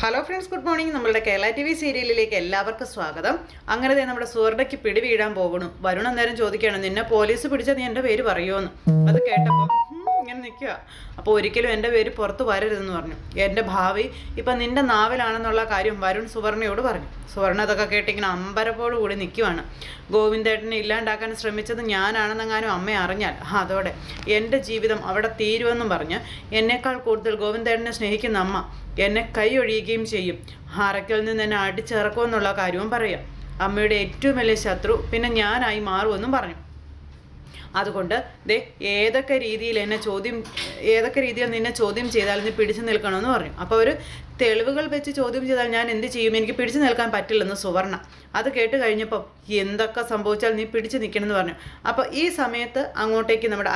Hello friends, good morning. നമ്മളുടെ Kerala TV സീരിയലിലേക്ക് എല്ലാവർക്കും സ്വാഗതം. അങ്ങനെ നമ്മുടെ സുവർണയ്ക്ക് പിടി വീഴാൻ പോകണു. വരുൺ അന്നേരം ചോദിക്കുകയാണ്, നിന്നെ പോലീസ് പിടിച്ചാൽ നീ എൻ്റെ പേര് പറയുമോന്ന്. അത് കേട്ടപ്പോൾ ഇങ്ങനെ നിൽക്കുക. അപ്പോൾ ഒരിക്കലും എൻ്റെ പേര് പുറത്ത് വരരുതെന്ന് പറഞ്ഞു. എൻ്റെ ഭാവി ഇപ്പം നിൻ്റെ നാവിലാണെന്നുള്ള കാര്യം വരുൺ സുവർണയോട് പറഞ്ഞു. സുവർണ അതൊക്കെ കേട്ടിങ്ങനെ അമ്പരപ്പോട് കൂടി നിൽക്കുവാണ്. ഗോവിന്ദേട്ടനെ ഇല്ലാണ്ടാക്കാൻ ശ്രമിച്ചത് ഞാനാണെന്നെങ്ങാനും അമ്മ അറിഞ്ഞാൽ അതോടെ എൻ്റെ ജീവിതം അവിടെ തീരുമെന്നും പറഞ്ഞ് എന്നേക്കാൾ കൂടുതൽ ഗോവിന്ദേട്ടനെ സ്നേഹിക്കുന്ന അമ്മ എന്നെ കൈയൊഴിയുകയും ചെയ്യും. അറയ്ക്കൽ നിന്ന് എന്നെ അടിച്ചിറക്കുമെന്നുള്ള കാര്യവും പറയാം. അമ്മയുടെ ഏറ്റവും വലിയ ശത്രു പിന്നെ ഞാനായി മാറുമെന്നും പറഞ്ഞു. അതുകൊണ്ട് ഏതൊക്കെ രീതിയിൽ നിന്നെ ചോദ്യം ചെയ്താൽ നീ പിടിച്ചു നിൽക്കണമെന്ന് പറഞ്ഞു. അപ്പോൾ ഒരു തെളിവുകൾ വെച്ച് ചോദ്യം ചെയ്താൽ ഞാൻ എന്ത് ചെയ്യും? എനിക്ക് പിടിച്ചു നിൽക്കാൻ പറ്റില്ലെന്ന് സുവർണ. അത് കേട്ട് കഴിഞ്ഞപ്പോൾ എന്തൊക്കെ സംഭവിച്ചാൽ നീ പിടിച്ചു നിൽക്കണമെന്ന് പറഞ്ഞു. അപ്പോൾ ഈ സമയത്ത് അങ്ങോട്ടേക്ക് നമ്മുടെ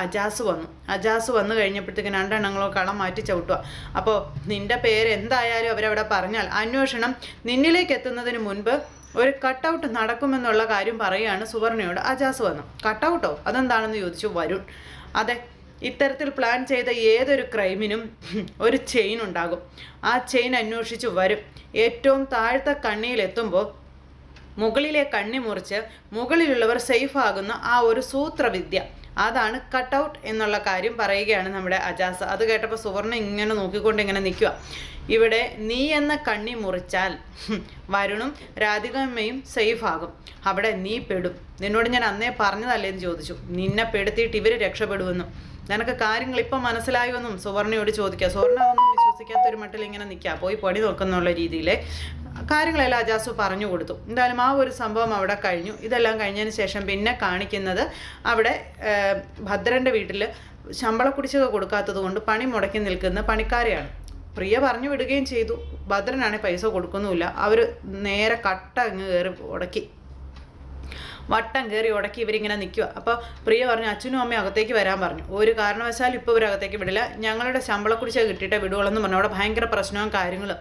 അജാസ് വന്നു കഴിഞ്ഞപ്പോഴത്തേക്ക് രണ്ടെണ്ണങ്ങളോ കളം മാറ്റി ചവിട്ടുക. അപ്പോൾ നിൻ്റെ പേര് എന്തായാലും അവരവിടെ പറഞ്ഞാൽ അന്വേഷണം നിന്നിലേക്ക് എത്തുന്നതിന് മുൻപ് ഒരു കട്ടൗട്ട് നടക്കുമെന്നുള്ള കാര്യം പറയുകയാണ് സുവർണയോട് അജാസ് വന്നു. കട്ടൗട്ടോ? അതെന്താണെന്ന് ചോദിച്ചു വരുൺ. അതെ, ഇത്തരത്തിൽ പ്ലാൻ ചെയ്ത ഏതൊരു ക്രൈമിനും ഒരു ചെയിൻ ഉണ്ടാകും. ആ ചെയിൻ അന്വേഷിച്ച് വരും. ഏറ്റവും താഴത്തെ കണ്ണിയിലെത്തുമ്പോൾ മുകളിലെ കണ്ണി മുറിച്ച് മുകളിലുള്ളവർ സേഫ് ആകുന്ന ആ ഒരു സൂത്രവിദ്യ, അതാണ് കട്ടൗട്ട് എന്നുള്ള കാര്യം പറയുകയാണ് നമ്മുടെ അജാസ്. അത് കേട്ടപ്പോൾ സുവർണ ഇങ്ങനെ നോക്കിക്കൊണ്ട് ഇങ്ങനെ നിൽക്കുക. ഇവിടെ നീ എന്ന കണ്ണി മുറിച്ചാൽ വരുണും രാധികമ്മയും സേഫ് ആകും. അവിടെ നീ പെടും. നിന്നോട് ഞാൻ അന്നേ പറഞ്ഞതല്ലേന്ന് ചോദിച്ചു. നിന്നെ പെടുത്തിയിട്ട് ഇവർ രക്ഷപ്പെടുമെന്നും. നിനക്ക് കാര്യങ്ങൾ ഇപ്പം മനസ്സിലായുമെന്നും സുവർണയോട് ചോദിക്കുക. സുവർണ അതൊന്നും വിശ്വസിക്കാത്തൊരു മട്ടിൽ ഇങ്ങനെ നിൽക്കുക. പോയി പണി നോക്കുന്നുള്ള രീതിയിൽ കാര്യങ്ങളെല്ലാം അജാസു പറഞ്ഞു കൊടുത്തു. എന്തായാലും ആ ഒരു സംഭവം അവിടെ കഴിഞ്ഞു. ഇതെല്ലാം കഴിഞ്ഞതിന് ശേഷം പിന്നെ കാണിക്കുന്നത് അവിടെ ഭദ്രൻ്റെ വീട്ടിൽ ശമ്പള കുടിശ്ശിക കൊടുക്കാത്തത് കൊണ്ട് പണി മുടക്കി നിൽക്കുന്ന പണിക്കാരെയാണ്. പ്രിയ പറഞ്ഞു വിടുകയും ചെയ്തു. ഭദ്രനാണെങ്കിൽ പൈസ കൊടുക്കുന്നുമില്ല. അവർ നേരെ കട്ട അങ്ങ് വട്ടം കയറി ഉടക്കി ഇവരിങ്ങനെ നിൽക്കുക. അപ്പോൾ പ്രിയ പറഞ്ഞു, അച്ഛനും അമ്മയും അകത്തേക്ക് വരാൻ പറഞ്ഞു. ഒരു കാരണവശാലും ഇപ്പോൾ ഇവരകത്തേക്ക് വിടില്ല, ഞങ്ങളുടെ ശമ്പള കുടിശ്ശിക കിട്ടിയിട്ടേ വിടുകയുള്ളെന്ന് പറഞ്ഞു. അവിടെ ഭയങ്കര പ്രശ്നവും കാര്യങ്ങളും.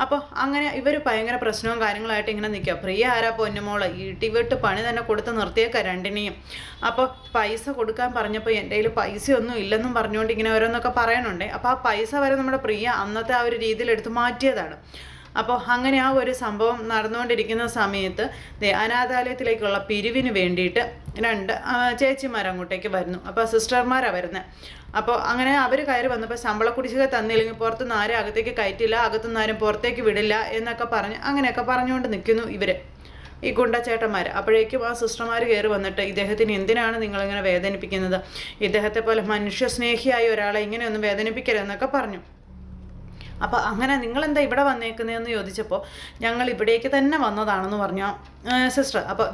അപ്പോൾ അങ്ങനെ ഇവർ ഭയങ്കര പ്രശ്നവും കാര്യങ്ങളായിട്ട് ഇങ്ങനെ നിൽക്കുക. പ്രിയ ആരാ പൊന്നുമോള് ഇടിവിട്ട് പണി തന്നെ കൊടുത്ത് നിർത്തിയേക്കാം രണ്ടിനെയും. അപ്പോൾ പൈസ കൊടുക്കാൻ പറഞ്ഞപ്പോൾ എൻ്റെ കയ്യിൽ പൈസയൊന്നും ഇല്ലെന്നും പറഞ്ഞുകൊണ്ട് ഇങ്ങനെ ഓരോന്നൊക്കെ പറയണുണ്ട്. അപ്പോൾ ആ പൈസ വരെ നമ്മുടെ പ്രിയ അന്നത്തെ ആ ഒരു രീതിയിൽ എടുത്ത് മാറ്റിയതാണ്. അപ്പോൾ അങ്ങനെ ആ ഒരു സംഭവം നടന്നുകൊണ്ടിരിക്കുന്ന സമയത്ത് അനാഥാലയത്തിലേക്കുള്ള പിരിവിന് വേണ്ടിയിട്ട് രണ്ട് ചേച്ചിമാർ അങ്ങോട്ടേക്ക് വരുന്നു. അപ്പോൾ സിസ്റ്റർമാരാണ് വരുന്നത്. അപ്പോൾ അങ്ങനെ അവർ കയറി വന്നപ്പോൾ ശമ്പള കുടിശ്ശിക തന്നില്ലെങ്കിൽ പുറത്തുനിന്ന് ആരും അകത്തേക്ക് കയറ്റില്ല, അകത്തുനിന്ന് ആരും പുറത്തേക്ക് വിടില്ല എന്നൊക്കെ പറഞ്ഞ് അങ്ങനെയൊക്കെ പറഞ്ഞുകൊണ്ട് നിൽക്കുന്നു ഇവർ, ഈ ഗുണ്ടച്ചേട്ടന്മാർ. അപ്പോഴേക്കും ആ സിസ്റ്റർമാർ കയറി വന്നിട്ട്, ഇദ്ദേഹത്തിന് എന്തിനാണ് നിങ്ങളിങ്ങനെ വേദനിപ്പിക്കുന്നത്? ഇദ്ദേഹത്തെ പോലെ മനുഷ്യസ്നേഹിയായ ഒരാളെ ഇങ്ങനെയൊന്നും വേദനിപ്പിക്കരുതെന്നൊക്കെ പറഞ്ഞു. അപ്പോൾ അങ്ങനെ നിങ്ങളെന്താ ഇവിടെ വന്നേക്കുന്നതെന്ന് ചോദിച്ചപ്പോൾ ഞങ്ങൾ ഇവിടേക്ക് തന്നെ വന്നതാണെന്ന് പറഞ്ഞു സിസ്റ്റർ. അപ്പോൾ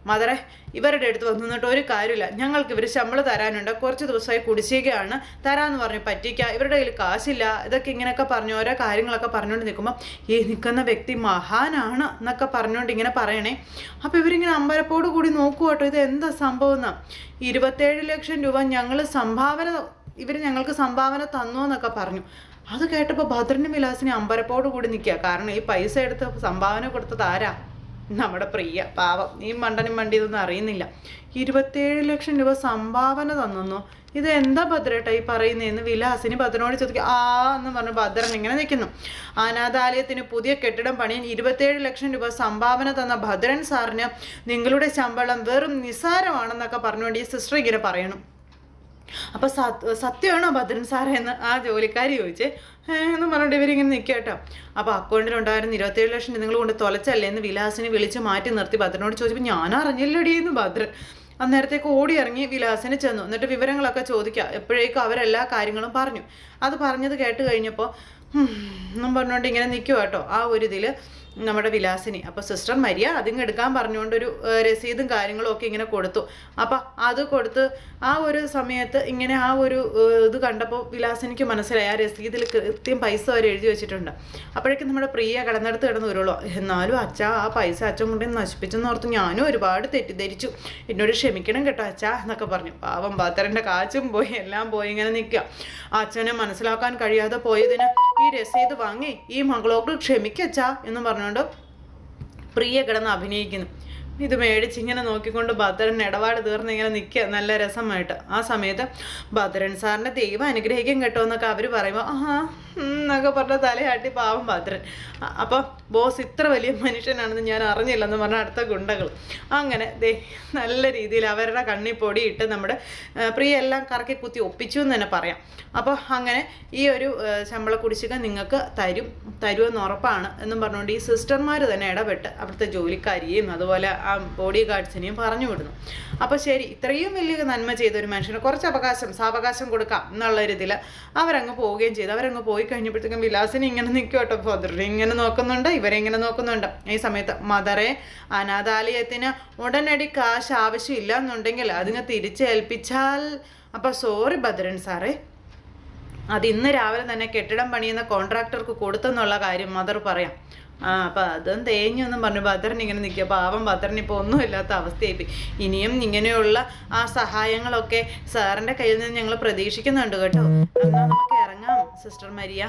മദറെ ഇവരുടെ അടുത്ത് വന്നിട്ട് ഒരു കാര്യമില്ല, ഞങ്ങൾക്ക് ഇവർ ശമ്പളം തരാനുണ്ട്, കുറച്ച് ദിവസമായി കുടിശ്ശികയാണ് തരാമെന്ന് പറഞ്ഞു പറ്റിക്കുക, ഇവരുടെ കയ്യിൽ കാശില്ല, ഇതൊക്കെ ഇങ്ങനെയൊക്കെ പറഞ്ഞു ഓരോ കാര്യങ്ങളൊക്കെ പറഞ്ഞുകൊണ്ട് നിൽക്കുമ്പോൾ ഈ നിൽക്കുന്ന വ്യക്തി മഹാനാണ് എന്നൊക്കെ പറഞ്ഞുകൊണ്ട് ഇങ്ങനെ പറയണേ. അപ്പോൾ ഇവരിങ്ങനെ അമ്പരപ്പോട് കൂടി നോക്കുക കേട്ടോ, ഇത് എന്താ സംഭവം എന്നാ. 27 ലക്ഷം രൂപ ഇവർ ഞങ്ങൾക്ക് സംഭാവന തന്നു എന്നൊക്കെ പറഞ്ഞു. അത് കേട്ടപ്പോൾ ഭദ്രനും വിലാസിനെ അമ്പരപ്പോട് കൂടി നിൽക്കുക. കാരണം ഈ പൈസ എടുത്ത് സംഭാവന കൊടുത്തത് ആരാ? നമ്മുടെ പ്രിയ. പാവം, ഈ മണ്ടനും ഇതൊന്നും അറിയുന്നില്ല. 27 ലക്ഷം രൂപ സംഭാവന തന്നു. ഇത് എന്താ ഭദ്രേട്ട ഈ പറയുന്നതെന്ന് വിലാസിന് ഭദ്രനോട് ചോദിക്കുക. എന്ന് പറഞ്ഞു ഭദ്രൻ ഇങ്ങനെ നിൽക്കുന്നു. അനാഥാലയത്തിന് പുതിയ കെട്ടിടം പണിയാൻ 27 ലക്ഷം രൂപ സംഭാവന തന്ന ഭദ്രൻ സാറിന് നിങ്ങളുടെ ശമ്പളം വെറും നിസ്സാരമാണെന്നൊക്കെ പറഞ്ഞുകൊണ്ട് ഈ സിസ്റ്റർ ഇങ്ങനെ പറയണം. അപ്പോൾ സത്യമാണോ ഭദ്രൻ സാറേ എന്ന് ആ ജോലിക്കാരി ചോദിച്ചേ എന്ന് പറഞ്ഞിട്ട് ഇവരിങ്ങനെ നിൽക്കുക കേട്ടോ. അപ്പോൾ അക്കൗണ്ടിലുണ്ടായിരുന്ന 27 ലക്ഷം നിങ്ങൾ കൊണ്ട് തൊലച്ചല്ലേ എന്ന് വിലാസിനെ വിളിച്ച് മാറ്റി നിർത്തി ഭദ്രനോട് ചോദിച്ചപ്പോൾ ഞാൻ അറിഞ്ഞില്ലടിയെന്ന് ഭദ്രൻ. അന്നേരത്തേക്ക് ഓടി ഇറങ്ങി വിലാസിന് ചെന്നു. എന്നിട്ട് വിവരങ്ങളൊക്കെ ചോദിക്കുക. എപ്പോഴേക്കും അവരെല്ലാ കാര്യങ്ങളും പറഞ്ഞു. അത് പറഞ്ഞത് കേട്ട് കഴിഞ്ഞപ്പോൾ എന്നും പറഞ്ഞുകൊണ്ട് ഇങ്ങനെ നിൽക്കുക കേട്ടോ ആ ഒരു ഇതിൽ നമ്മുടെ വിലാസിനി. അപ്പോൾ സിസ്റ്റർ മരിയ അതിങ്ങ് എടുക്കാൻ പറഞ്ഞുകൊണ്ടൊരു രസീതും കാര്യങ്ങളും ഒക്കെ ഇങ്ങനെ കൊടുത്തു. അപ്പം അത് കൊടുത്ത് ആ ഒരു സമയത്ത് ഇങ്ങനെ ആ ഒരു ഇത് കണ്ടപ്പോൾ വിലാസിനിക്ക് മനസ്സിലായി ആ രസീതിൽ കൃത്യം പൈസ വരെ എഴുതി വെച്ചിട്ടുണ്ട്. അപ്പോഴേക്കും നമ്മുടെ പ്രിയ കിടന്നെടുത്ത് കിടന്ന് വരുള്ളൂ. എന്നാലും അച്ഛാ ആ പൈസ അച്ഛൻ കൊണ്ടേ നശിപ്പിച്ചെന്ന് ഓർത്ത് ഞാനും ഒരുപാട് തെറ്റിദ്ധരിച്ചു, എന്നോട് ക്ഷമിക്കണം കേട്ടോ അച്ഛാ എന്നൊക്കെ പറഞ്ഞു. പാവം ഭദ്രൻ്റെ കാച്ചും പോയി എല്ലാം പോയി ഇങ്ങനെ നിൽക്കുക. അച്ഛനെ മനസ്സിലാക്കാൻ കഴിയാതെ പോയതിന് ഈ രസീത് വാങ്ങി ഈ മകളോട് ക്ഷമിക്കച്ചാ എന്ന് പറഞ്ഞുകൊണ്ട് പ്രിയ കിടന്ന് അഭിനയിക്കുന്നു. ഇത് മേടിച്ചിങ്ങനെ നോക്കിക്കൊണ്ട് ഭദ്രൻ ഇടപാട് തീർന്ന് ഇങ്ങനെ നിൽക്കുക നല്ല രസമായിട്ട്. ആ സമയത്ത് ഭദ്രൻ സാറിൻ്റെ ദൈവം അനുഗ്രഹിക്കും കേട്ടോ എന്നൊക്കെ അവർ പറയുമ്പോൾ എന്നൊക്കെ പറഞ്ഞ തലയാട്ടി പാവം ഭദ്രൻ. അപ്പോൾ ബോസ് ഇത്ര വലിയ മനുഷ്യനാണെന്ന് ഞാൻ അറിഞ്ഞില്ലെന്ന് പറഞ്ഞ അടുത്ത ഗുണ്ടകൾ അങ്ങനെ നല്ല രീതിയിൽ അവരുടെ കണ്ണിൽ പൊടിയിട്ട് നമ്മുടെ പ്രിയ എല്ലാം കറക്കി കുത്തി ഒപ്പിച്ചു എന്ന് തന്നെ പറയാം. അപ്പോൾ അങ്ങനെ ഈ ഒരു ശമ്പള കുടിശ്ശിക നിങ്ങൾക്ക് തരുമെന്ന് ഉറപ്പാണ് എന്നും പറഞ്ഞുകൊണ്ട് ഈ സിസ്റ്റർമാർ തന്നെ ഇടപെട്ട് അവിടുത്തെ ജോലിക്കാരിയെയും അതുപോലെ ആ ബോഡി ഗാർഡ്സിനെയും പറഞ്ഞു വിടുന്നു. അപ്പോൾ ശരി, ഇത്രയും വലിയ നന്മ ചെയ്ത ഒരു മനുഷ്യന് കുറച്ച് സാവകാശം കൊടുക്കാം എന്നുള്ളൊരിതിൽ അവരങ്ങ് പോവുകയും ചെയ്തു. അവരങ്ങ് പോയി കഴിഞ്ഞപ്പോഴത്തേക്കും വിലാസിനെ ഇങ്ങനെ നിൽക്കും കേട്ടോ. ഭദ്രനെ ഇങ്ങനെ നോക്കുന്നുണ്ട്, ഇവരെ ഇങ്ങനെ നോക്കുന്നുണ്ട്. ഈ സമയത്ത് മദറെ അനാഥാലയത്തിന് ഉടനടി കാശ് ആവശ്യമില്ല എന്നുണ്ടെങ്കിൽ അതിങ്ങ് തിരിച്ചേൽപ്പിച്ചാൽ. അപ്പോൾ സോറി ഭദ്രൻ സാറേ, അത് ഇന്ന് രാവിലെ തന്നെ കെട്ടിടം പണിയുന്ന കോൺട്രാക്ടർക്ക് കൊടുത്തെന്നുള്ള കാര്യം മദർ പറയാം. അപ്പം അതും തേഞ്ഞൊന്നും പറഞ്ഞു ഭദ്രൻ ഇങ്ങനെ നിൽക്കുക. പാവം ഭദ്രൻ ഇപ്പോൾ ഒന്നുമില്ലാത്ത അവസ്ഥയായിപ്പോയി. ഇനിയും ഇങ്ങനെയുള്ള ആ സഹായങ്ങളൊക്കെ സാറിൻ്റെ കയ്യിൽ നിന്ന് ഞങ്ങൾ പ്രതീക്ഷിക്കുന്നുണ്ട് കേട്ടോ. എന്നാൽ നമുക്ക് ഇറങ്ങാം സിസ്റ്റർ മരിയ.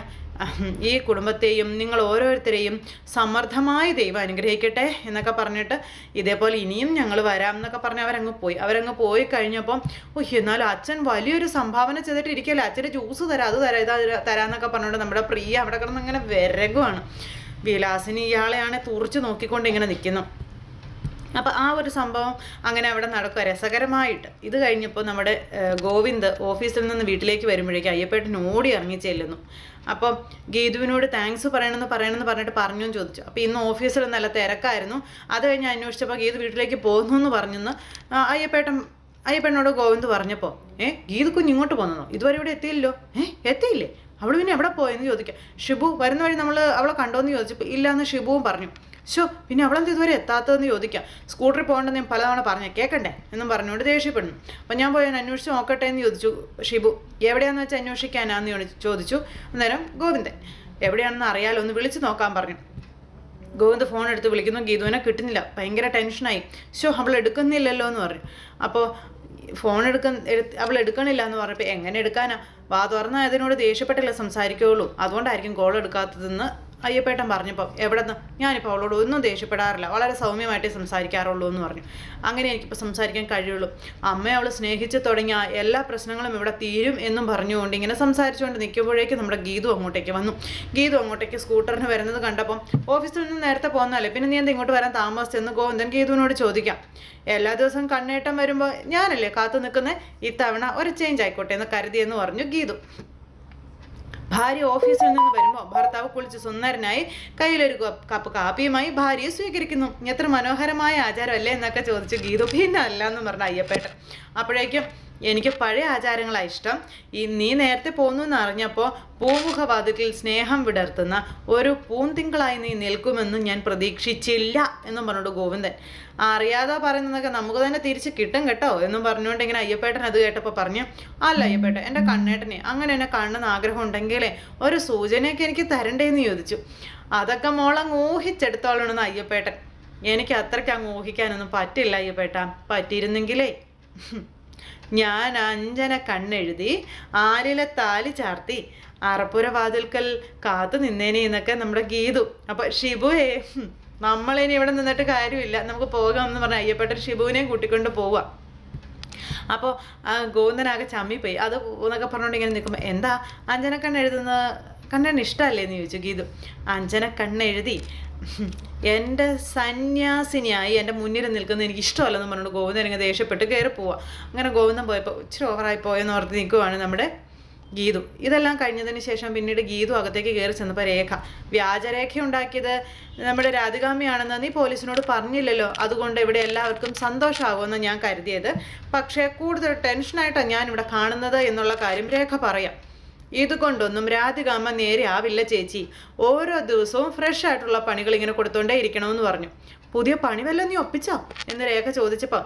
ഈ കുടുംബത്തെയും നിങ്ങൾ ഓരോരുത്തരെയും സമർത്ഥമായി ദൈവം അനുഗ്രഹിക്കട്ടെ എന്നൊക്കെ പറഞ്ഞിട്ട് ഇതേപോലെ ഇനിയും ഞങ്ങൾ വരാം എന്നൊക്കെ പറഞ്ഞ് അവരങ്ങ് പോയി കഴിഞ്ഞപ്പം എന്നാലും അച്ഛൻ വലിയൊരു സംഭാവന ചെയ്തിട്ട് ഇരിക്കല്ലേ, അച്ഛൻ്റെ ജ്യൂസ് തരാം, അത് തരാം, ഇത് തരാമെന്നൊക്കെ പറഞ്ഞുകൊണ്ട് നമ്മുടെ പ്രിയ അവിടെ കിടന്ന് ഇങ്ങനെ വിരകുവാണ്. വിലാസിനി ഇയാളെയാണ് തുറച്ച് നോക്കിക്കൊണ്ട് ഇങ്ങനെ നിൽക്കുന്നു. അപ്പോൾ ആ ഒരു സംഭവം അങ്ങനെ അവിടെ നടക്കുക രസകരമായിട്ട്. ഇത് കഴിഞ്ഞപ്പോൾ നമ്മുടെ ഗോവിന്ദ് ഓഫീസിൽ നിന്ന് വീട്ടിലേക്ക് വരുമ്പോഴേക്കും അയ്യപ്പേട്ടൻ ഓടി ഇറങ്ങി ചെല്ലുന്നു. അപ്പം ഗീതുവിനോട് താങ്ക്സ് പറയണമെന്ന് പറഞ്ഞിട്ട് പറഞ്ഞും ചോദിച്ചു. അപ്പോൾ ഇന്ന് ഓഫീസിൽ നല്ല തിരക്കായിരുന്നു. അത് കഴിഞ്ഞ് അന്വേഷിച്ചപ്പോൾ ഗീതു വീട്ടിലേക്ക് പോകുന്നു എന്ന് പറഞ്ഞെന്ന് അയ്യപ്പേട്ടനോട് ഗോവിന്ദ് പറഞ്ഞപ്പോൾ ഗീതു കുഞ്ഞ് ഇങ്ങോട്ട് പോകുന്നോ, ഇതുവരെ ഇവിടെ എത്തിയില്ലോ. എത്തിയില്ലേ? അവൾ പിന്നെ എവിടെ പോയെന്ന് ചോദിക്കാം. ഷിബു വരുന്ന വഴി അവളെ കണ്ടോന്ന് ചോദിച്ചപ്പോൾ ഇല്ലയെന്ന് ഷിബുവും പറഞ്ഞു. പിന്നെ അവളെന്ത് ഇതുവരെ എത്താത്തതെന്ന് ചോദിക്കാം. സ്കൂട്ടറിൽ പോകേണ്ടെന്ന് ഞാൻ പലതവണ പറഞ്ഞേ, കേൾക്കണ്ടേ എന്നും പറഞ്ഞുകൊണ്ട് ദേഷ്യപ്പെടുന്നു. അപ്പം ഞാൻ പോയി അന്വേഷിച്ച് നോക്കട്ടെ എന്ന് ചോദിച്ചു ഷിബു. എവിടെയാണെന്ന് വെച്ചാൽ അന്വേഷിക്കാനാന്ന് ചോദിച്ചു. അന്നേരം ഗോവിന്ദൻ എവിടെയാണെന്ന് അറിയാലോ, ഒന്ന് വിളിച്ച് നോക്കാൻ പറഞ്ഞു. ഗോവിന്ദ് ഫോൺ എടുത്ത് വിളിക്കുന്നു. ഗീതുവിനെ കിട്ടുന്നില്ല. ഭയങ്കര ടെൻഷനായി. അവൾ എടുക്കുന്നില്ലല്ലോ എന്ന് പറഞ്ഞു. അപ്പോൾ അവൾ എടുക്കണില്ല എന്ന് പറഞ്ഞപ്പോൾ എങ്ങനെ എടുക്കാനാ, വാ തുറന്നാൽ അതിനോട് ദേഷ്യപ്പെട്ടില്ല സംസാരിക്കുകയുള്ളൂ, അതുകൊണ്ടായിരിക്കും കോൾ എടുക്കാത്തതെന്ന് അയ്യപ്പേട്ടൻ പറഞ്ഞപ്പോൾ എവിടെന്ന് ഞാനിപ്പോൾ അവളോട് ഒന്നും ദേഷ്യപ്പെടാറില്ല, വളരെ സൗമ്യമായിട്ടേ സംസാരിക്കാറുള്ളൂ എന്ന് പറഞ്ഞു. അങ്ങനെ എനിക്കിപ്പോൾ സംസാരിക്കാൻ കഴിയുള്ളൂ. അമ്മയെ അവൾ സ്നേഹിച്ച് തുടങ്ങിയ എല്ലാ പ്രശ്നങ്ങളും ഇവിടെ തീരും എന്നും പറഞ്ഞുകൊണ്ട് ഇങ്ങനെ സംസാരിച്ചുകൊണ്ട് നിൽക്കുമ്പോഴേക്കും നമ്മുടെ ഗീതു അങ്ങോട്ടേക്ക് വന്നു. ഗീതു അങ്ങോട്ടേക്ക് സ്കൂട്ടറിന് വരുന്നത് കണ്ടപ്പം ഓഫീസിൽ നിന്ന് നേരത്തെ പോകുന്നതല്ലേ, പിന്നെ നീ എന്താ ഇങ്ങോട്ട് വരാൻ താമസിച്ചെന്ന് ഗോവിന്ദൻ ഗീതുവിനോട് ചോദിക്കാം. എല്ലാ ദിവസവും കണ്ണേട്ടം വരുമ്പോൾ ഞാനല്ലേ കാത്തു നിൽക്കുന്നത്, ഇത്തവണ ഒരു ചേഞ്ച് ആയിക്കോട്ടെ എന്ന് കരുതിയെന്ന് പറഞ്ഞു ഗീതു. ഭാര്യ ഓഫീസിൽ നിന്ന് വരുമ്പോൾ ഭർത്താവ് കുളിച്ച് സുന്ദരനായി കയ്യിലൊരു കപ്പ് കാപ്പിയുമായി ഭാര്യയെ സ്വീകരിക്കുന്നു. എത്ര മനോഹരമായ ആചാരമല്ലേ എന്നൊക്കെ ചോദിച്ചു ഗീതു. പിന്നെ അല്ല എന്ന് പറഞ്ഞ അയ്യപ്പേട്ടൻ. അപ്പോഴേക്കും എനിക്ക് പഴയ ആചാരങ്ങളാണ് ഇഷ്ടം. നീ നേരത്തെ പോന്നു എന്ന് അറിഞ്ഞപ്പോൾ പൂമുഖവാതിൽ സ്നേഹം വിടർത്തുന്ന ഒരു പൂന്തിങ്കളായി നീ നിൽക്കുമെന്ന് ഞാൻ പ്രതീക്ഷിച്ചില്ല എന്നും പറഞ്ഞോണ്ട് ഗോവിന്ദൻ. അറിയാതെ പറയുന്നതൊക്കെ നമുക്ക് തന്നെ തിരിച്ച് കിട്ടും കേട്ടോ എന്നും പറഞ്ഞുകൊണ്ട് ഇങ്ങനെ അയ്യപ്പേട്ടൻ അത് കേട്ടപ്പോൾ പറഞ്ഞു, അല്ല അയ്യപ്പേട്ടൻ, എൻ്റെ കണ്ണേട്ടനെ അങ്ങനെ എന്നെ കാണുന്ന ആഗ്രഹം ഉണ്ടെങ്കിലേ ഒരു സൂചനയൊക്കെ എനിക്ക് തരണ്ടേന്ന് ചോദിച്ചു. അതൊക്കെ മോളങ്ങ് ഊഹിച്ചെടുത്തോളണമെന്ന് അയ്യപ്പേട്ടൻ. എനിക്ക് അത്രയ്ക്ക് അങ്ങ് ഊഹിക്കാനൊന്നും പറ്റില്ല അയ്യപ്പേട്ട. പറ്റിയിരുന്നെങ്കിലേ ഞാൻ അഞ്ജന കണ്ണെഴുതി ആലിലെ താലി ചാർത്തി അറപ്പുര വാതിൽക്കൽ കാത്തു നിന്നേനെ എന്നൊക്കെ നമ്മുടെ ഗീതു. അപ്പോൾ ഷിബുവേ, നമ്മളിനി ഇവിടെ നിന്നിട്ട് കാര്യമില്ല, നമുക്ക് പോകാമെന്ന് പറഞ്ഞ അയ്യപ്പേട്ടൻ ഷിബുവിനെയും കൂട്ടിക്കൊണ്ട് പോവുക. അപ്പോൾ ഗോവിന്ദനാകെ ചമ്മിപ്പോയി. അത് എന്നൊക്കെ പറഞ്ഞുകൊണ്ട് ഇങ്ങനെ നിൽക്കുമ്പോൾ എന്താ അഞ്ജന കണ്ണെഴുതുന്നത്, കണ്ണൻ ഇഷ്ടമല്ലേ എന്ന് ചോദിച്ചു ഗീതു. അഞ്ജന കണ്ണെഴുതി എൻ്റെ സന്യാസിനിയായി എൻ്റെ മുന്നിൽ നിൽക്കുന്നത് എനിക്ക് ഇഷ്ടമല്ലെന്ന് പറഞ്ഞുകൊണ്ട് ഗോവിന്ദൻ ഇങ്ങനെ ദേഷ്യപ്പെട്ട് കയറി പോവുക. അങ്ങനെ ഗോവിന്ദൻ പോയപ്പോൾ ഇച്ചിരി ഓവറായി പോയെന്ന് ഓർത്ത് നിൽക്കുവാണ് നമ്മുടെ ഗീതു. ഇതെല്ലാം കഴിഞ്ഞതിന് ശേഷം പിന്നീട് ഗീതു അകത്തേക്ക് കയറി ചെന്നപ്പോൾ വ്യാജരേഖ ഉണ്ടാക്കിയത് നമ്മുടെ രാധികാമ്മയാണെന്ന് നീ പോലീസിനോട് പറഞ്ഞില്ലല്ലോ, അതുകൊണ്ട് ഇവിടെ എല്ലാവർക്കും സന്തോഷമാകുമെന്ന് ഞാൻ കരുതിയത്. പക്ഷേ കൂടുതൽ ടെൻഷനായിട്ടാണ് ഞാനിവിടെ കാണുന്നത് എന്നുള്ള കാര്യം രേഖ പറയാം. ഇതുകൊണ്ടൊന്നും രാധികാമ്മ നേരെ ആവില്ല ചേച്ചി. ഓരോ ദിവസവും ഫ്രഷ് ആയിട്ടുള്ള പണികൾ ഇങ്ങനെ കൊടുത്തോണ്ടേ ഇരിക്കണമെന്ന് പറഞ്ഞു. പുതിയ പണി വല്ലതും നീ ഒപ്പിച്ചോ എന്ന് രേഖ ചോദിച്ചപ്പോൾ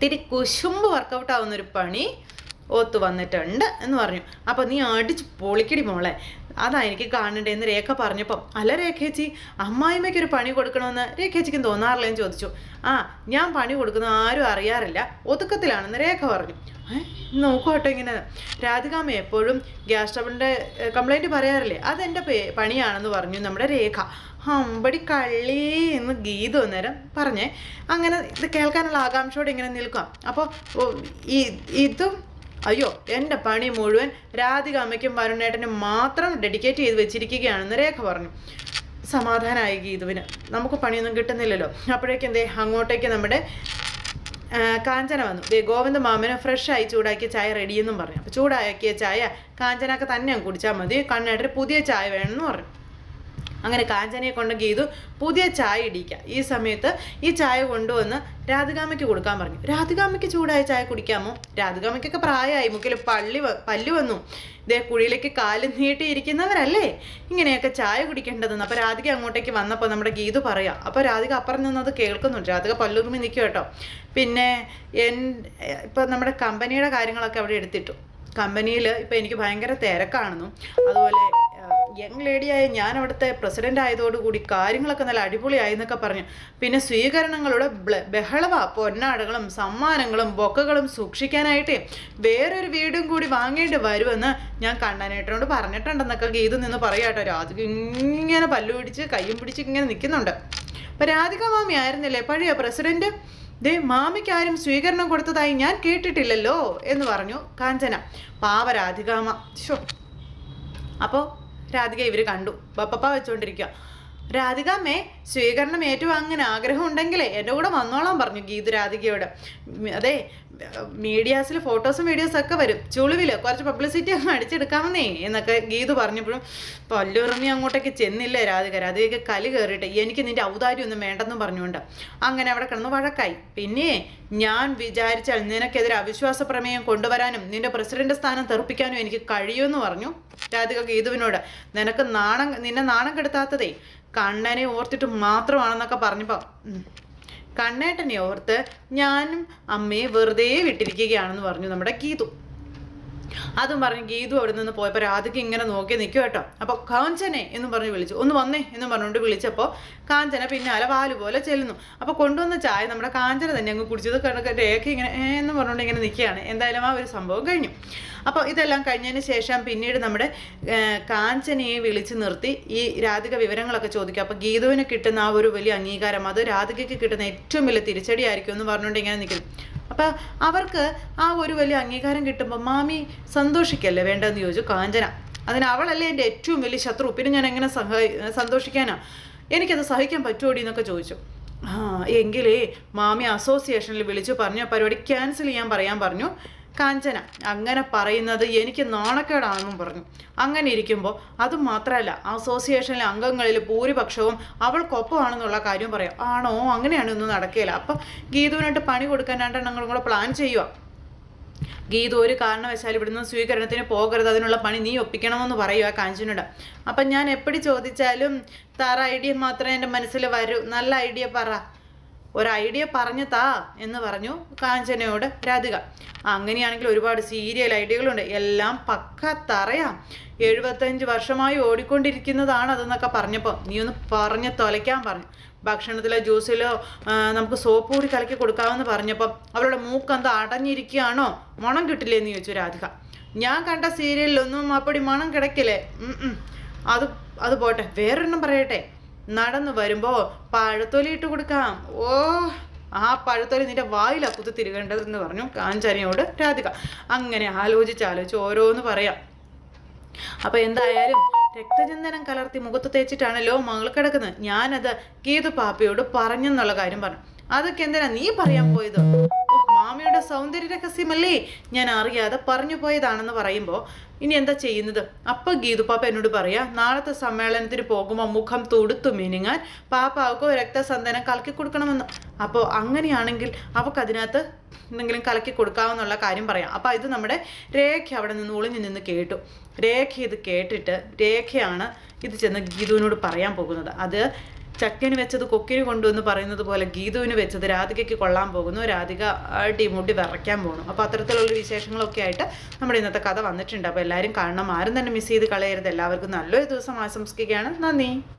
തിരി കുശുമ്പ് വർക്കൗട്ട് ആവുന്നൊരു പണി ഒത്തു വന്നിട്ടുണ്ട് എന്ന് പറഞ്ഞു. അപ്പോൾ നീ അടിച്ച് പൊളിക്കടി മോളെ, അതാ എനിക്ക് കാണണ്ടേന്ന് രേഖ പറഞ്ഞപ്പം അല്ല രേഖേച്ചി, അമ്മായിമ്മയ്ക്കൊരു പണി കൊടുക്കണമെന്ന് രേഖേച്ചിക്കും തോന്നാറില്ലെന്ന് ചോദിച്ചു. ഞാൻ പണി കൊടുക്കുന്ന ആരും അറിയാറില്ല, ഒതുക്കത്തിലാണെന്ന് രേഖ പറഞ്ഞു. നോക്കോട്ടെ, ഇങ്ങനെ രാധികാമ്മ എപ്പോഴും ഗ്യാസ് സ്റ്റവിൻ്റെ കംപ്ലൈൻറ്റ് പറയാറില്ലേ, അതെൻ്റെ പണിയാണെന്ന് പറഞ്ഞു നമ്മുടെ രേഖ. അമ്പടി കള്ളി എന്ന് ഗീതു അന്നേരം പറഞ്ഞേ. അങ്ങനെ ഇത് കേൾക്കാനുള്ള ആകാംക്ഷയോടെ ഇങ്ങനെ നിൽക്കാം. അപ്പോൾ ഇതും അയ്യോ എൻ്റെ പണി മുഴുവൻ രാധിക അമ്മയ്ക്കും വരുണേട്ടനും മാത്രം ഡെഡിക്കേറ്റ് ചെയ്ത് വെച്ചിരിക്കുകയാണെന്ന് രേഖ പറഞ്ഞു. സമാധാനമായി ഗീതുവിന്. നമുക്ക് പണിയൊന്നും കിട്ടുന്നില്ലല്ലോ. അപ്പോഴേക്കും എന്തേ അങ്ങോട്ടേക്ക് നമ്മുടെ കാഞ്ചന വന്നു. ഗോവിന്ദ മാമന് ഫ്രഷായി ചൂടാക്കിയ ചായ റെഡിയെന്നും പറഞ്ഞു. അപ്പോൾ ചൂടാക്കിയ ചായ കാഞ്ചനക്ക് തന്നെ കുടിച്ചാൽ മതി, കണ്ണേട്ടന് പുതിയ ചായ വേണമെന്ന് പറഞ്ഞു. അങ്ങനെ കാഞ്ചനയെ കൊണ്ട് ഗീതു പുതിയ ചായ ഇടിക്കുക. ഈ സമയത്ത് ഈ ചായ കൊണ്ടുവന്ന് രാധികാമ്മയ്ക്ക് കൊടുക്കാൻ പറഞ്ഞു. രാധികാമ്മയ്ക്ക് ചൂടായ ചായ കുടിക്കാമോ? രാധികാമ്മയ്ക്കൊക്കെ പ്രായമായി, മുക്കിൽ പല്ല് വന്നു. ഇതേ കുഴിയിലേക്ക് കാല് നീട്ടിയിരിക്കുന്നവരല്ലേ ഇങ്ങനെയൊക്കെ ചായ കുടിക്കേണ്ടതെന്ന്. അപ്പോൾ രാധിക അങ്ങോട്ടേക്ക് വന്നപ്പോൾ നമ്മുടെ ഗീതു പറയാം. അപ്പോൾ രാധിക അപ്പുറം നിന്നത് കേൾക്കുന്നുണ്ട്. രാധിക പല്ലുറുമി നിൽക്കും കേട്ടോ. പിന്നെ ഇപ്പം നമ്മുടെ കമ്പനിയുടെ കാര്യങ്ങളൊക്കെ അവിടെ എടുത്തിട്ടു. കമ്പനിയിൽ ഇപ്പം എനിക്ക് ഭയങ്കര തിരക്കാണെന്നും അതുപോലെ യങ് ലേഡിയായ ഞാൻ അവിടുത്തെ പ്രസിഡൻ്റ് ആയതോടുകൂടി കാര്യങ്ങളൊക്കെ നല്ല അടിപൊളിയായി എന്നൊക്കെ പറഞ്ഞു. പിന്നെ സ്വീകരണങ്ങളുടെ ബഹളവാ, പൊന്നാടകളും സമ്മാനങ്ങളും ബൊക്കകളും സൂക്ഷിക്കാനായിട്ട് വേറൊരു വീടും കൂടി വാങ്ങേണ്ടി വരുമെന്ന് ഞാൻ കണ്ണനേട്ടനോട് പറഞ്ഞിട്ടുണ്ടെന്നൊക്കെ ഗീതു നിന്ന് പറയാട്ടോ. രാധിക ഇങ്ങനെ പല്ലു പിടിച്ച് കയ്യും പിടിച്ച് ഇങ്ങനെ നിൽക്കുന്നുണ്ട്. അപ്പം രാധിക മാമി ആയിരുന്നില്ലേ പഴയ പ്രസിഡന്റ്? മാമിക്കാരും സ്വീകരണം കൊടുത്തതായി ഞാൻ കേട്ടിട്ടില്ലല്ലോ എന്ന് പറഞ്ഞു കാഞ്ചന. പാവ രാധികാമ്മ. അപ്പോൾ രാധിക ഇവർ കണ്ടു പപ്പ വെച്ചുകൊണ്ടിരിക്കുക. രാധികാമ്മേ, സ്വീകരണം ഏറ്റുവാങ്ങാൻ ആഗ്രഹം ഉണ്ടെങ്കിലേ എൻ്റെ കൂടെ വന്നോളാൻ പറഞ്ഞു ഗീതു രാധികയോട്. അതെ, മീഡിയാസിൽ ഫോട്ടോസും വീഡിയോസൊക്കെ വരും, ചുളിവിൽ കുറച്ച് പബ്ലിസിറ്റി അങ്ങ് അടിച്ചെടുക്കാമെന്നേ എന്നൊക്കെ ഗീതു പറഞ്ഞപ്പോഴും പല്ലുറമി അങ്ങോട്ടേക്ക് ചെന്നില്ലേ രാധികയ്ക്ക് കലി കയറിയിട്ട് എനിക്ക് നിൻ്റെ ഔദാര്യമൊന്നും വേണ്ടെന്നും പറഞ്ഞുകൊണ്ട് അങ്ങനെ അവിടെ കിടന്ന് വഴക്കായി. പിന്നെ ഞാൻ വിചാരിച്ചാൽ നിനക്കെതിരെ അവിശ്വാസ പ്രമേയം കൊണ്ടുവരാനും നിന്റെ പ്രസിഡന്റ് സ്ഥാനം തെറിപ്പിക്കാനും എനിക്ക് കഴിയുമെന്ന് പറഞ്ഞു രാധിക ഗീതുവിനോട്. നിന്നെ നാണം കെടുത്താത്തതേ കണ്ണനെ ഓർത്തിട്ട് മാത്രമാണെന്നൊക്കെ പറഞ്ഞപ്പോൾ കണ്ണേട്ടനെ ഓർത്ത് ഞാനും അമ്മയെ വെറുതെ വിട്ടിരിക്കുകയാണെന്ന് പറഞ്ഞു നമ്മുടെ ഗീതു. അതും പറഞ്ഞ് ഗീതു അവിടെ നിന്ന് പോയപ്പോൾ രാധിക ഇങ്ങനെ നോക്കി നിൽക്കും കേട്ടോ. അപ്പോൾ കാഞ്ചനെ എന്ന് പറഞ്ഞ് വിളിച്ചു. ഒന്ന് വന്നേ എന്ന് പറഞ്ഞുകൊണ്ട് വിളിച്ചപ്പോൾ കാഞ്ചന പിന്നാലെ വാല് പോലെ ചെല്ലുന്നു. അപ്പോൾ കൊണ്ടുവന്ന ചായ നമ്മുടെ കാഞ്ചന തന്നെ അങ്ങ് കുടിച്ചത് കണക്ക് രേഖ ഇങ്ങനെ എന്ന് പറഞ്ഞുകൊണ്ട് ഇങ്ങനെ നിൽക്കുകയാണ്. എന്തായാലും ആ ഒരു സംഭവം കഴിഞ്ഞു. അപ്പോൾ ഇതെല്ലാം കഴിഞ്ഞതിന് ശേഷം പിന്നീട് നമ്മുടെ കാഞ്ചനയെ വിളിച്ച് നിർത്തി ഈ രാധിക വിവരങ്ങളൊക്കെ ചോദിക്കുക. അപ്പോൾ ഗീതുവിന് കിട്ടുന്ന ആ ഒരു വലിയ അംഗീകാരം അത് രാധികയ്ക്ക് കിട്ടുന്ന ഏറ്റവും വലിയ തിരിച്ചടിയായിരിക്കും എന്ന് പറഞ്ഞുകൊണ്ട് ഇങ്ങനെ നിൽക്കുന്നു. അപ്പം അവർക്ക് ആ ഒരു വലിയ അംഗീകാരം കിട്ടുമ്പോൾ മാമി സന്തോഷിക്കല്ലേ വേണ്ടതെന്ന് ചോദിച്ചു കാഞ്ചന. അതിന് അവളല്ലേ എൻ്റെ ഏറ്റവും വലിയ ശത്രു, പിന്നെ ഞാൻ എങ്ങനെ സന്തോഷിക്കാനാ? എനിക്കത് സഹിക്കാൻ പറ്റുമോടി എന്നൊക്കെ ചോദിച്ചു. എങ്കിലേ മാമി അസോസിയേഷനിൽ വിളിച്ചു പറഞ്ഞു പരിപാടി ക്യാൻസൽ പറയാൻ പറഞ്ഞു കാഞ്ചന. അങ്ങനെ പറയുന്നത് എനിക്ക് നാണക്കേടാണെന്നും പറഞ്ഞു. അങ്ങനെ ഇരിക്കുമ്പോൾ അതും മാത്രമല്ല അസോസിയേഷനിലെ അംഗങ്ങളിൽ ഭൂരിപക്ഷവും അവൾക്കൊപ്പമാണെന്നുള്ള കാര്യം പറയാം. ആണോ? അങ്ങനെയാണ് ഒന്നും നടക്കുകയില്ല. അപ്പം ഗീതുവിനായിട്ട് പണി കൊടുക്കാൻ രണ്ടെണ്ണങ്ങളും കൂടെ പ്ലാൻ ചെയ്യുക. ഗീതു ഒരു കാരണവശാൽ ഇവിടുന്ന് സ്വീകരണത്തിന് പോകരുത്, അതിനുള്ള പണി നീ ഒപ്പിക്കണമെന്ന് പറയുക കാഞ്ചനോട്. അപ്പം ഞാൻ എപ്പടി ചോദിച്ചാലും താറ ഐഡിയ മാത്രമേ എൻ്റെ മനസ്സിൽ വരൂ, നല്ല ഐഡിയ പറ, ഒരു ഐഡിയ പറഞ്ഞു താ എന്ന് പറഞ്ഞു കാഞ്ചനയോട് രാധിക. അങ്ങനെയാണെങ്കിൽ ഒരുപാട് സീരിയൽ ഐഡിയകളുണ്ട്, എല്ലാം പക്ക തറയാം, 75 വർഷമായി ഓടിക്കൊണ്ടിരിക്കുന്നതാണ് അതെന്നൊക്കെ പറഞ്ഞപ്പോൾ നീ ഒന്ന് പറഞ്ഞ് തൊലയ്ക്കാൻ പറഞ്ഞു. ഭക്ഷണത്തിലോ ജ്യൂസിലോ നമുക്ക് സോപ്പ് കൂടി കലക്കി കൊടുക്കാമെന്ന് പറഞ്ഞപ്പോൾ അവളുടെ മൂക്കെന്താ അടഞ്ഞിരിക്കുകയാണോ, മണം കിട്ടില്ലേന്ന് ചോദിച്ചു രാധിക. ഞാൻ കണ്ട സീരിയലിലൊന്നും അപ്പടി മണം കിടക്കില്ലേ? അത് പോട്ടെ, വേറൊരെണ്ണം പറയട്ടെ. നടന്നു വരുമ്പോൾ പഴത്തൊലി ഇട്ട് കൊടുക്കാം. ഓ, ആ പഴത്തൊലി നിന്റെ വായിലാ കുത്തി തിരികേണ്ടതെന്ന് പറഞ്ഞു കാഞ്ചനയോട് രാധിക. അങ്ങനെ ആലോചിച്ച് ഓരോന്ന് പറയാം. അപ്പോൾ എന്തായാലും രക്തചന്ദനം കലർത്തി മുഖത്ത് തേച്ചിട്ടാണല്ലോ മകൾ കിടക്കുന്നത്. ഞാനത് ഗീതു പാപ്പയോട് പറഞ്ഞെന്നുള്ള കാര്യം പറഞ്ഞു. അതൊക്കെ എന്തിനാ നീ പറയാൻ പോയത്? മാമിയുടെ സൗന്ദര്യ രഹസ്യമല്ലേ, ഞാൻ അറിയാതെ പറഞ്ഞു പോയതാണെന്ന് പറയുമ്പോൾ ഇനി എന്താ ചെയ്യുന്നത്? അപ്പം ഗീതുപാപ്പ എന്നോട് പറയാ നാളത്തെ സമ്മേളനത്തിന് പോകുമ്പോൾ മുഖം തൊടുത്തു മിനുങ്ങാൻ പാപ്പാവൾക്ക് രക്തസന്ദനം കലക്കി കൊടുക്കണമെന്ന്. അപ്പോൾ അങ്ങനെയാണെങ്കിൽ അവൾക്കതിനകത്ത് എന്തെങ്കിലും കലക്കി കൊടുക്കാമെന്നുള്ള കാര്യം പറയാം. അപ്പോൾ ഇത് നമ്മുടെ രേഖ അവിടെ നിന്ന് ഒളിഞ്ഞു നിന്ന് കേട്ടു. രേഖ ഇത് കേട്ടിട്ട് രേഖയാണ് ഇത് ചെന്ന് ഗീതുവിനോട് പറയാൻ പോകുന്നത്. അത് ചക്കന് വെച്ചത് കൊക്കിന് കൊണ്ടുവന്ന് പറയുന്നത് പോലെ ഗീതുവിന് വെച്ചത് രാധികയ്ക്ക് കൊള്ളാൻ പോകുന്നു. രാധിക അടിമുടി വിറയ്ക്കാൻ പോകുന്നു. അപ്പോൾ അത്തരത്തിലുള്ള വിശേഷങ്ങളൊക്കെ ആയിട്ട് നമ്മുടെ ഇന്നത്തെ കഥ വന്നിട്ടുണ്ട്. അപ്പോൾ എല്ലാവരും കാണണം, ആരും തന്നെ മിസ് ചെയ്ത് കളയരുത്. എല്ലാവർക്കും നല്ലൊരു ദിവസം ആശംസിക്കുകയാണ്. നന്ദി.